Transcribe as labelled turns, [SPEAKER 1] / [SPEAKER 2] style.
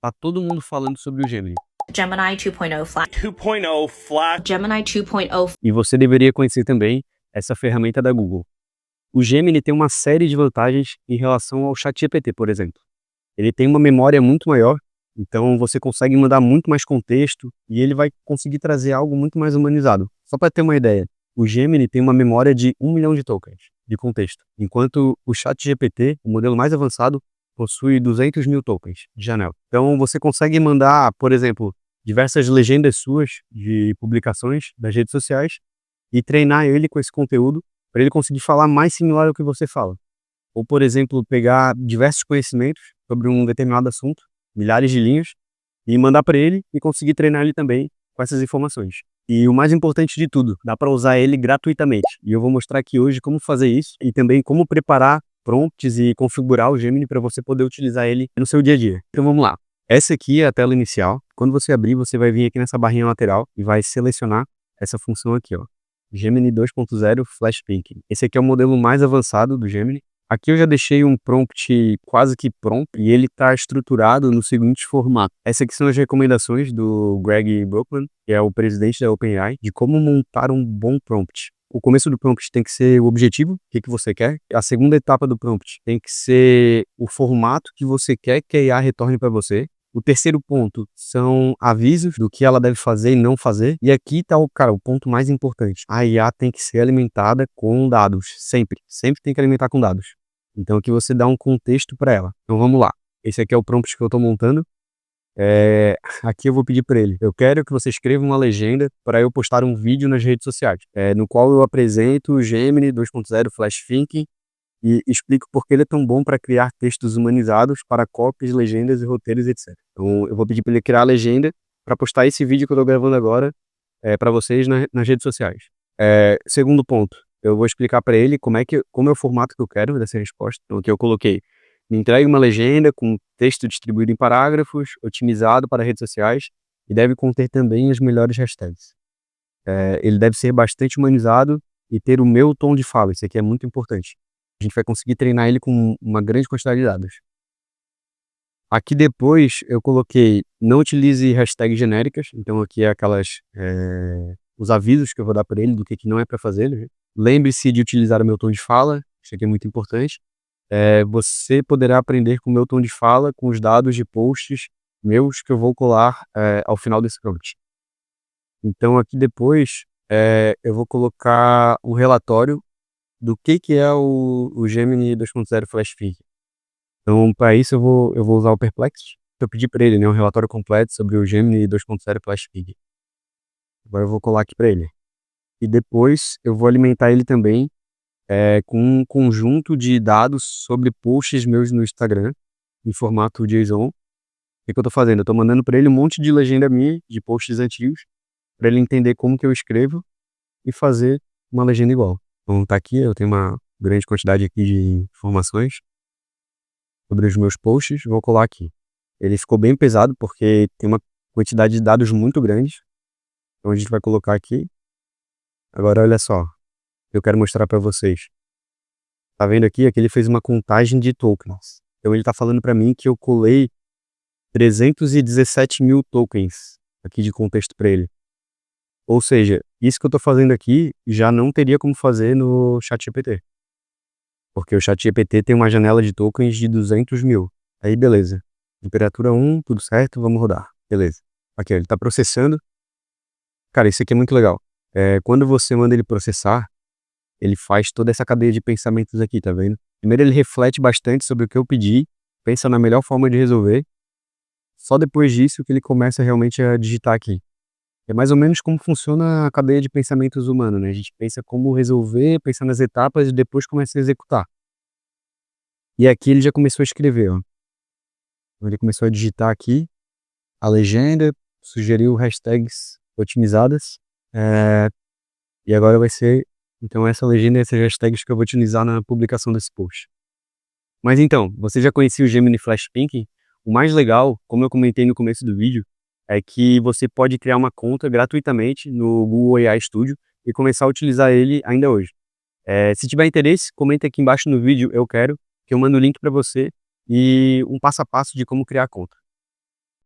[SPEAKER 1] tá todo mundo falando sobre o Gemini.
[SPEAKER 2] Gemini 2.0 Flash.
[SPEAKER 3] 2.0 Flash.
[SPEAKER 2] Gemini 2.0.
[SPEAKER 1] E você deveria conhecer também essa ferramenta da Google. O Gemini tem uma série de vantagens em relação ao ChatGPT, por exemplo. Ele tem uma memória muito maior, então você consegue mandar muito mais contexto e ele vai conseguir trazer algo muito mais humanizado. Só para ter uma ideia, o Gemini tem uma memória de 1 milhão de tokens de contexto, enquanto o ChatGPT, o modelo mais avançado, possui 200 mil tokens de janela. Então você consegue mandar, por exemplo, diversas legendas suas de publicações das redes sociais e treinar ele com esse conteúdo para ele conseguir falar mais similar ao que você fala. Ou, por exemplo, pegar diversos conhecimentos sobre um determinado assunto, milhares de linhas, e mandar para ele e conseguir treinar ele também com essas informações. E o mais importante de tudo, dá para usar ele gratuitamente. E eu vou mostrar aqui hoje como fazer isso e também como preparar prompts e configurar o Gemini para você poder utilizar ele no seu dia a dia. Então vamos lá. Essa aqui é a tela inicial. Quando você abrir, você vai vir aqui nessa barrinha lateral e vai selecionar essa função aqui, ó. Gemini 2.0 Flash Speaking. Esse aqui é o modelo mais avançado do Gemini. Aqui eu já deixei um prompt quase que pronto e ele está estruturado no seguinte formato. Essas aqui são as recomendações do Greg Brockman, que é o presidente da OpenAI, de como montar um bom prompt. O começo do prompt tem que ser o objetivo, o que você quer. A segunda etapa do prompt tem que ser o formato que você quer que a IA retorne para você. O terceiro ponto são avisos do que ela deve fazer e não fazer. E aqui está o ponto mais importante. A IA tem que ser alimentada com dados, sempre. Sempre tem que alimentar com dados. Então aqui você dá um contexto para ela. Então vamos lá. Esse aqui é o prompt que eu estou montando. Aqui eu vou pedir para ele. Eu quero que você escreva uma legenda para eu postar um vídeo nas redes sociais, no qual eu apresento o Gemini 2.0 Flash Thinking e explico por que ele é tão bom para criar textos humanizados para cópias, legendas e roteiros, etc. Então, eu vou pedir para ele criar a legenda para postar esse vídeo que eu estou gravando agora para vocês nas redes sociais. Segundo ponto, eu vou explicar para ele como é o formato que eu quero dessa resposta. Então, aqui eu coloquei, me entregue uma legenda com texto distribuído em parágrafos, otimizado para redes sociais e deve conter também as melhores hashtags. Ele deve ser bastante humanizado e ter o meu tom de fala. Isso aqui é muito importante. A gente vai conseguir treinar ele com uma grande quantidade de dados. Aqui depois eu coloquei, não utilize hashtags genéricas, então aqui é os avisos que eu vou dar para ele do que não é para fazer. Né? Lembre-se de utilizar o meu tom de fala, isso aqui é muito importante. Você poderá aprender com o meu tom de fala, com os dados de posts meus que eu vou colar ao final desse prompt. Então aqui depois eu vou colocar um relatório do que é o Gemini 2.0 Flash Thinking. Então, para isso, eu vou usar o Perplexity. Eu pedi para ele um relatório completo sobre o Gemini 2.0 Flash Thinking. Agora eu vou colar aqui para ele. E depois eu vou alimentar ele também com um conjunto de dados sobre posts meus no Instagram, em formato JSON. O que eu estou fazendo? Eu estou mandando para ele um monte de legenda minha, de posts antigos, para ele entender como que eu escrevo e fazer uma legenda igual. Então tá aqui, eu tenho uma grande quantidade aqui de informações sobre os meus posts, vou colar aqui. Ele ficou bem pesado porque tem uma quantidade de dados muito grande. Então a gente vai colocar aqui. Agora olha só, eu quero mostrar para vocês. Tá vendo aqui? Aqui ele fez uma contagem de tokens. Então ele tá falando para mim que eu colei 317 mil tokens aqui de contexto para ele. Ou seja, isso que eu estou fazendo aqui já não teria como fazer no ChatGPT. Porque o ChatGPT tem uma janela de tokens de 200 mil. Aí beleza. Temperatura 1, tudo certo, vamos rodar. Beleza. Aqui, ele está processando. Cara, isso aqui é muito legal. Quando você manda ele processar, ele faz toda essa cadeia de pensamentos aqui, tá vendo? Primeiro ele reflete bastante sobre o que eu pedi, pensa na melhor forma de resolver. Só depois disso que ele começa realmente a digitar aqui. É mais ou menos como funciona a cadeia de pensamentos humano, né? A gente pensa como resolver, pensa nas etapas e depois começa a executar. E aqui ele já começou a escrever, ó. Ele começou a digitar aqui a legenda, sugeriu hashtags otimizadas. E agora vai ser, então, essa legenda e essas hashtags que eu vou utilizar na publicação desse post. Mas então, você já conhecia o Gemini Flash Thinking? O mais legal, como eu comentei no começo do vídeo, é que você pode criar uma conta gratuitamente no Google AI Studio e começar a utilizar ele ainda hoje. Se tiver interesse, comenta aqui embaixo no vídeo, eu quero, que eu mando o link para você e um passo a passo de como criar a conta.